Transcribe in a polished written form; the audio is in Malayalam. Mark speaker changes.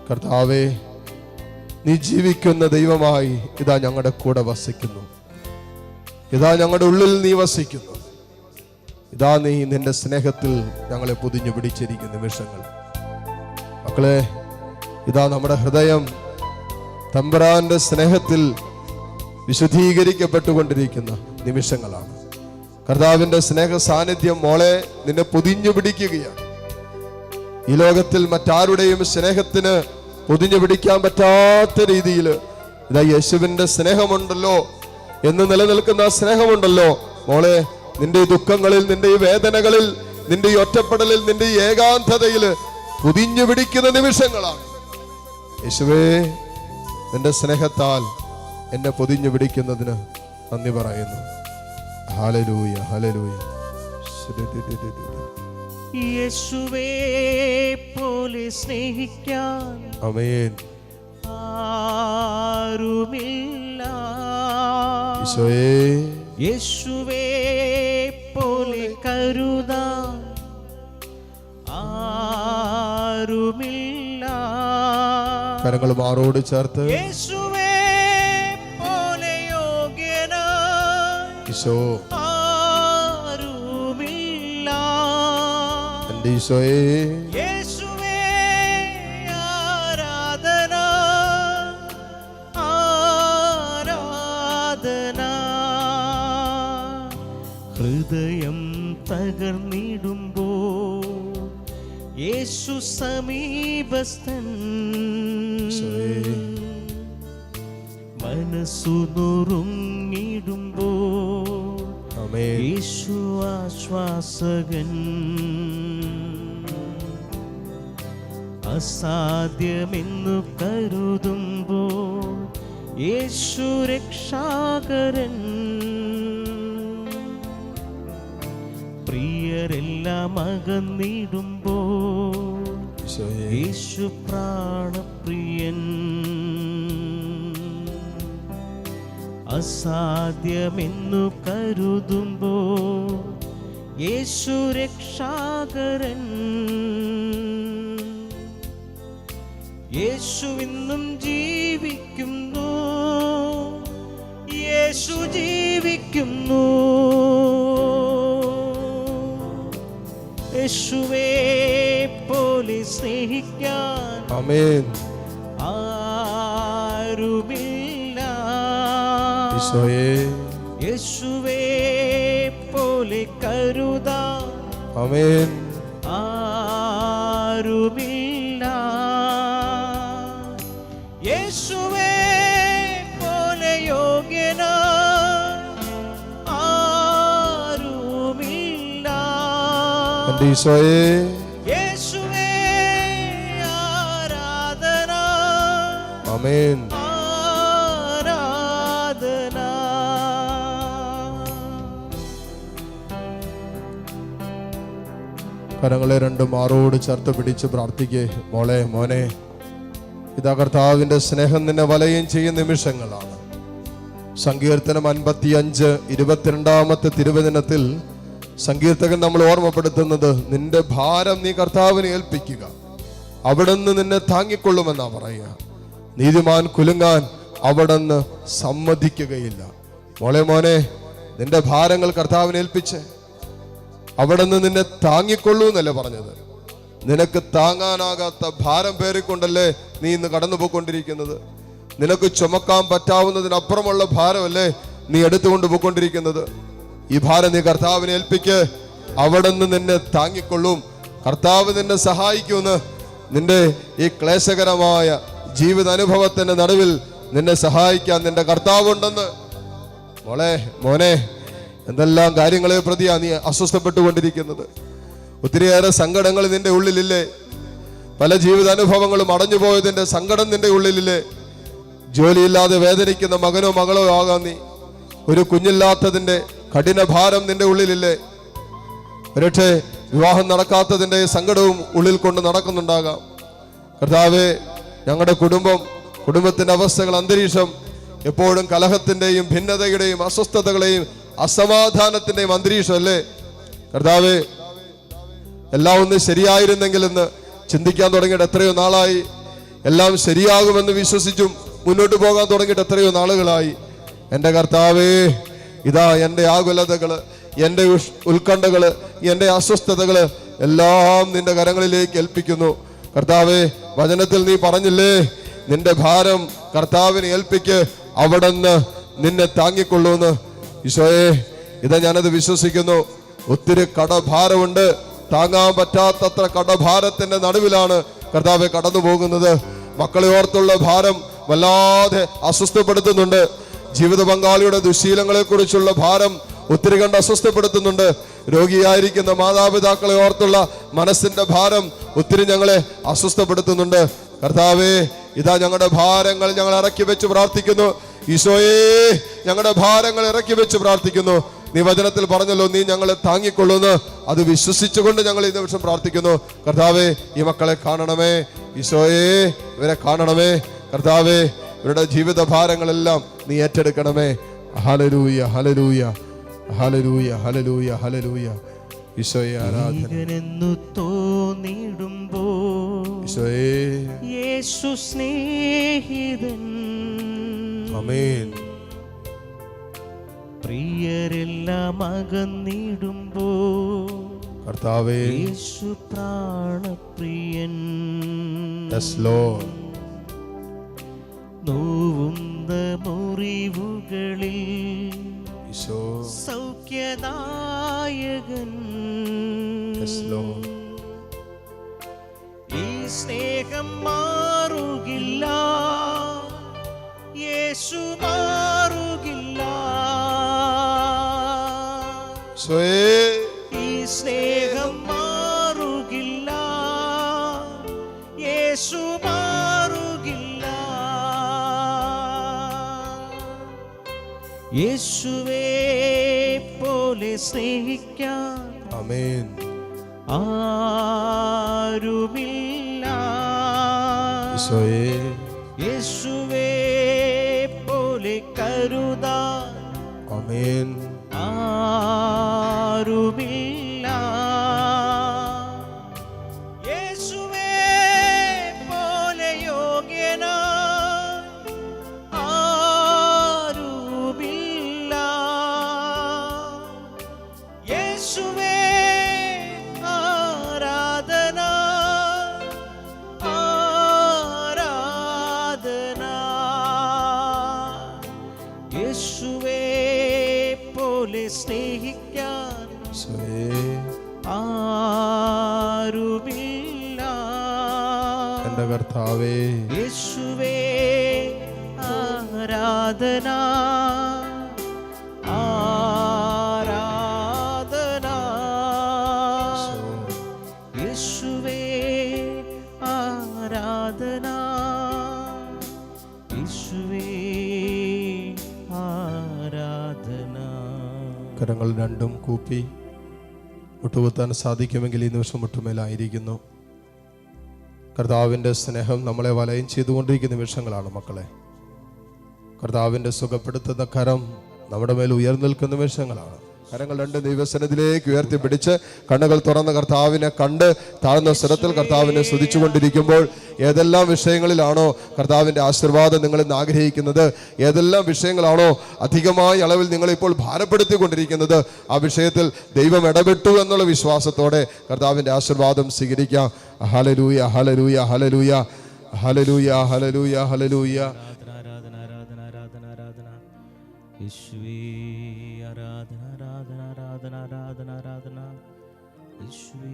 Speaker 1: കർത്താവേ, നീ ജീവിക്കുന്ന ദൈവമായി ഇതാ ഞങ്ങളുടെ കൂടെ വസിക്കുന്നു. ഇതാ ഞങ്ങളുടെ ഉള്ളിൽ നീ വസിക്കുന്നു. ഇതാ നീ നിന്റെ സ്നേഹത്തിൽ ഞങ്ങളെ പൊതിഞ്ഞു പിടിച്ചിരിക്കുന്ന നിമിഷങ്ങൾ. മക്കളെ, ഇതാ നമ്മുടെ ഹൃദയം തമ്പുരാന്റെ സ്നേഹത്തിൽ വിശുദ്ധീകരിക്കപ്പെട്ടുകൊണ്ടിരിക്കുന്ന നിമിഷങ്ങളാണ്. കർത്താവിന്റെ സ്നേഹ സാന്നിധ്യം മോളെ നിന്നെ പൊതിഞ്ഞു പിടിക്കുകയാണ്. ഈ ലോകത്തിൽ മറ്റാരുടെയും സ്നേഹത്തിന് പൊതിഞ്ഞു പിടിക്കാൻ പറ്റാത്ത രീതിയിൽ ഇതാ യേശുവിന്റെ സ്നേഹമുണ്ടല്ലോ, എന്ന് നിലനിൽക്കുന്ന സ്നേഹമുണ്ടല്ലോ മോളെ. നിന്റെ ഈ ദുഃഖങ്ങളിൽ, നിന്റെ ഈ വേദനകളിൽ, നിന്റെ ഈ ഒറ്റപ്പെടലിൽ, നിന്റെ ഈ ഏകാന്തതയിൽ പൊതിഞ്ഞു പിടിക്കുന്ന നിമിഷങ്ങളാണ്. യേശുവേ, നിന്റെ സ്നേഹത്താൽ എന്നെ പൊതിഞ്ഞു പിടിക്കുന്നതിന് നന്ദി പറയുന്നു. Hallelujah, hallelujah.
Speaker 2: യേശുവേ പോലെ സ്നേഹിക്കാൻ
Speaker 1: ആമേൻ
Speaker 2: ആരുമില്ല.
Speaker 1: ഈശോയേ,
Speaker 2: യേശുവേ പോലെ കരുതാൻ ആരുമില്ല.
Speaker 1: കരങ്ങൾ മാറോട് ചേർത്ത്
Speaker 2: യേശുവേ പോലെ യോഗ്യനായി
Speaker 1: ഈശോ,
Speaker 2: ആരുമില്ല.
Speaker 1: എൻ്റെ ഈശോയേ,
Speaker 2: യേശുവേ ആരാധന, ആരാധന. ഹൃദയം തകർന്നിടുമ്പോൾ യേശു സമീപസ്ഥൻ. മനസ്സു നുറുങ്ങിടുമ്പോൾ യേശു ആശ്വാസകൻ. അസാധ്യമെന്നു കരുതുമ്പോൾ യേശു രക്ഷാകരൻ. പ്രിയരെല്ലാം അകന്നിടുമ്പോൾ യേശു പ്രാണപ്രിയൻ. അസാധ്യമെന്നു കരുതുമ്പോൾ യേശു രക്ഷാകരൻ. യേശു ഇന്നും ജീവിക്കുന്നു, യേശു ജീവിക്കുന്നു. യേശുവേ പോലെ സ്നേഹിക്കാൻ
Speaker 1: ആമേൻ
Speaker 2: ആരുമില്ല.
Speaker 1: ഈശോയേ,
Speaker 2: യേശുവേ പോലെ കരുതാൻ
Speaker 1: ആമേൻ
Speaker 2: ആരുമില്ല. യേശുവേ പോലെ യോഗ്യനായി ആരുമില്ല.
Speaker 1: എൻ്റെ ഈശോയേ,
Speaker 2: യേശുവേ ആരാധന,
Speaker 1: ആമേൻ
Speaker 2: ആരാധന.
Speaker 1: കരങ്ങളെ രണ്ടും മാറോട് ചേർത്ത് പിടിച്ച് പ്രാർത്ഥിക്കേ. മോളെ, മോനെ, ഇതാ കർത്താവിന്റെ സ്നേഹം നിന്നെ വലയം ചെയ്യുന്ന നിമിഷങ്ങളാണ്. സങ്കീർത്തനം 55 22 തിരുവചനത്തിൽ സങ്കീർത്തകൻ നമ്മൾ ഓർമ്മപ്പെടുത്തുന്നത്, നിന്റെ ഭാരം നീ കർത്താവിനെ ഏൽപ്പിക്കുക, അവിടുന്ന് നിന്നെ താങ്ങിക്കൊള്ളുമെന്നാ പറയുക. നീതിമാൻ കുലുങ്ങാൻ അവിടുന്ന് സമ്മതിക്കുകയില്ല. മോളെ, മോനെ, നിന്റെ ഭാരങ്ങൾ കർത്താവിനെ ഏൽപ്പിച്ച് അവിടുന്ന് നിന്നെ താങ്ങിക്കൊള്ളൂ എന്നല്ലേ പറഞ്ഞത്. നിനക്ക് താങ്ങാനാകാത്ത ഭാരം പേറിക്കൊണ്ടല്ലേ നീ ഇന്ന് കടന്നു പോയിക്കൊണ്ടിരിക്കുന്നത്. നിനക്ക് ചുമക്കാൻ പറ്റാവുന്നതിനപ്പുറമുള്ള ഭാരമല്ലേ നീ എടുത്തുകൊണ്ട് പോയിക്കൊണ്ടിരിക്കുന്നത്. ഈ ഭാരം നീ കർത്താവിനെ ഏൽപ്പിക്ക്, അവിടുന്ന് നിന്നെ താങ്ങിക്കൊള്ളും. കർത്താവ് നിന്നെ സഹായിക്കുമെന്ന്, നിന്റെ ഈ ക്ലേശകരമായ ജീവിതാനുഭവത്തിന്റെ നടുവിൽ നിന്നെ സഹായിക്കാൻ നിന്റെ കർത്താവുണ്ടെന്ന്. മോളെ, മോനെ, എന്തെല്ലാം കാര്യങ്ങളെ പ്രതിയാ നീ അസ്വസ്ഥപ്പെട്ടുകൊണ്ടിരിക്കുന്നത്. ഒത്തിരിയേറെ സങ്കടങ്ങൾ നിന്റെ ഉള്ളിലില്ലേ? പല ജീവിതാനുഭവങ്ങളും അടഞ്ഞുപോയതിന്റെ സങ്കടം നിന്റെ ഉള്ളിലില്ലേ? ജോലിയില്ലാതെ വേദനിക്കുന്ന മകനോ മകളോ ആകാം നീ. ഒരു കുഞ്ഞില്ലാത്തതിന്റെ കഠിന ഭാരം നിന്റെ ഉള്ളിലില്ലേ? ഒരുപക്ഷെ വിവാഹം നടക്കാത്തതിന്റെ സങ്കടവും ഉള്ളിൽ കൊണ്ട് നടക്കുന്നുണ്ടാകാം. കർത്താവേ, ഞങ്ങളുടെ കുടുംബത്തിന്റെ അവസ്ഥകൾ, അന്തരീക്ഷം എപ്പോഴും കലഹത്തിന്റെയും ഭിന്നതയുടെയും അസ്വസ്ഥതകളെയും അസമാധാനത്തിന്റെയും അന്തരീക്ഷം അല്ലേ കർത്താവേ? എല്ലാം ഒന്ന് ശരിയായിരുന്നെങ്കിൽ എന്ന് ചിന്തിക്കാൻ തുടങ്ങിയിട്ട് എത്രയോ നാളായി. എല്ലാം ശരിയാകുമെന്ന് വിശ്വസിച്ചും മുന്നോട്ട് പോകാൻ തുടങ്ങിയിട്ട് എത്രയോ നാളുകളായി. എൻ്റെ കർത്താവേ, ഇതാ എൻ്റെ ആകുലതകള്, എൻ്റെ ഉത്കണ്ഠകള്, എൻ്റെ അസ്വസ്ഥതകള് എല്ലാം നിന്റെ കരങ്ങളിലേക്ക് ഏൽപ്പിക്കുന്നു. കർത്താവേ, വചനത്തിൽ നീ പറഞ്ഞില്ലേ, നിന്റെ ഭാരം കർത്താവിനെ ഏൽപ്പിക്ക്, അവിടുന്ന് നിന്നെ താങ്ങിക്കൊള്ളൂന്ന്. ഈശോയെ, ഇതാ ഞാനത് വിശ്വസിക്കുന്നു. ഒത്തിരി കടഭാരമുണ്ട്. താങ്ങാൻ പറ്റാത്തത്ര കടഭാരത്തിന്റെ നടുവിലാണ് കർത്താവെ കടന്നു പോകുന്നത്. മക്കളെ ഓർത്തുള്ള ഭാരം വല്ലാതെ അസ്വസ്ഥപ്പെടുത്തുന്നുണ്ട്. ജീവിത പങ്കാളിയുടെ ദുശീലങ്ങളെ കുറിച്ചുള്ള ഭാരം ഒത്തിരി കണ്ട് അസ്വസ്ഥപ്പെടുത്തുന്നുണ്ട്. രോഗിയായിരിക്കുന്ന മാതാപിതാക്കളെ ഓർത്തുള്ള മനസ്സിന്റെ ഭാരം ഒത്തിരി ഞങ്ങളെ അസ്വസ്ഥപ്പെടുത്തുന്നുണ്ട്. കർത്താവേ, ഇതാ ഞങ്ങളുടെ ഭാരങ്ങൾ ഞങ്ങൾ ഇറക്കി വെച്ച് പ്രാർത്ഥിക്കുന്നു. ഈശോയേ, ഞങ്ങളുടെ ഭാരങ്ങൾ ഇറക്കി വെച്ച് പ്രാർത്ഥിക്കുന്നു. നീ വചനത്തിൽ പറഞ്ഞല്ലോ, നീ ഞങ്ങളെ താങ്ങിക്കൊള്ളുന്നു. അത് വിശ്വസിച്ചുകൊണ്ട് ഞങ്ങൾ ഈ നിമിഷം പ്രാർത്ഥിക്കുന്നു. കർത്താവേ, ഈ മക്കളെ കാണണമേ. ഈശോയേ, ഇവരെ കാണണമേ. കർത്താവേ, ഇവരുടെ ജീവിത ഭാരങ്ങളെല്ലാം നീ ഏറ്റെടുക്കണമേ. ഹല്ലേലൂയ, ഹല്ലേലൂയ, ഹല്ലേലൂയ, ഹല്ലേലൂയ, ഹല്ലേലൂയ. ഈശോയെ ആരാധന.
Speaker 2: തോന്നിടുമ്പോ
Speaker 1: ഈശോയേ,
Speaker 2: യേശു സ്നേഹിതൻ.
Speaker 1: ആമേൻ.
Speaker 2: പ്രിയരെല്ലാം അകന്നിടുമ്പോ
Speaker 1: കർത്താവേ,
Speaker 2: യേശു പ്രാണപ്രിയൻ.
Speaker 1: Yes lord.
Speaker 2: നോവുന്ന മുറിവുകളിൽ
Speaker 1: ഈശോ
Speaker 2: സൗഖ്യദായകൻ.
Speaker 1: Yes lord.
Speaker 2: ഈ സ്നേഹം മാറുകില്ല, യേശു മാറുകില്ല.
Speaker 1: ഈശോയേ,
Speaker 2: ഈ സ്നേഹം മാറുകില്ല, യേശു മാറുകില്ല. യേശുവേ പോലെ സ്നേഹിക്കാൻ
Speaker 1: ആമേൻ.
Speaker 2: ആരുമില്ല.
Speaker 1: ഈശോയേ,
Speaker 2: യേശുവേ പോലെ കരുതാൻ
Speaker 1: ആമേൻ.
Speaker 2: ആരുമില്ല. യേശുവേ പോലെ യോഗ്യനായി ആരുമില്ല. യേശുവേ ആരാധന, ആരാധന. യേശുവേ പോലെ സ്നേഹിക്കാൻ
Speaker 1: ഈശോയേ,
Speaker 2: ആരുമില്ല.
Speaker 1: എൻ്റെ കർത്താവേ,
Speaker 2: യേശുവേ ആരാധന, ആരാധന. യേശുവേ ആരാധന, യേശുവേ ആരാധന.
Speaker 1: കരങ്ങൾ രണ്ടും കൂപ്പി മുട്ടുകുത്താൻ സാധിക്കുമെങ്കിൽ ഈ നിമിഷം മുട്ടുമേലായിരിക്കുന്നു. കർത്താവിൻ്റെ സ്നേഹം നമ്മളെ വലയം ചെയ്തുകൊണ്ടിരിക്കുന്ന നിമിഷങ്ങളാണ് മക്കളെ. കർത്താവിൻ്റെ സുഖപ്പെടുത്തുന്ന കരം നമ്മുടെ മേൽ ഉയർന്നു നിൽക്കുന്ന നിമിഷങ്ങളാണ്. കരങ്ങൾ രണ്ട് ദൈവസന്നിധിയിലേക്ക് ഉയർത്തിപ്പിടിച്ച് കണ്ണുകൾ തുറന്ന കർത്താവിനെ കണ്ട് താഴ്ന്ന സ്വരത്തിൽ കർത്താവിനെ സ്തുതിച്ചുകൊണ്ടിരിക്കുമ്പോൾ ഏതെല്ലാം വിഷയങ്ങളിലാണോ കർത്താവിൻ്റെ ആശീർവാദം നിങ്ങൾ ഇന്ന് ആഗ്രഹിക്കുന്നത്, ഏതെല്ലാം വിഷയങ്ങളാണോ അധികമായ അളവിൽ നിങ്ങളിപ്പോൾ ഭാരപ്പെടുത്തിക്കൊണ്ടിരിക്കുന്നത്, ആ വിഷയത്തിൽ ദൈവം ഇടപെട്ടു എന്നുള്ള വിശ്വാസത്തോടെ കർത്താവിൻ്റെ ആശീർവാദം സ്വീകരിക്കാം. ഹല്ലേലൂയ, ഹല്ലേലൂയ, ഹല്ലേലൂയ, ഹല്ലേലൂയ, ഹല്ലേലൂയ, ഹല്ലേലൂയ.
Speaker 2: ആരാധന, ആരാധന, ആരാധന, ആരാധന. യേശുവേ ആരാധന, ആരാധന, ആരാധന, ആരാധന, ആരാധന. യേശുവേ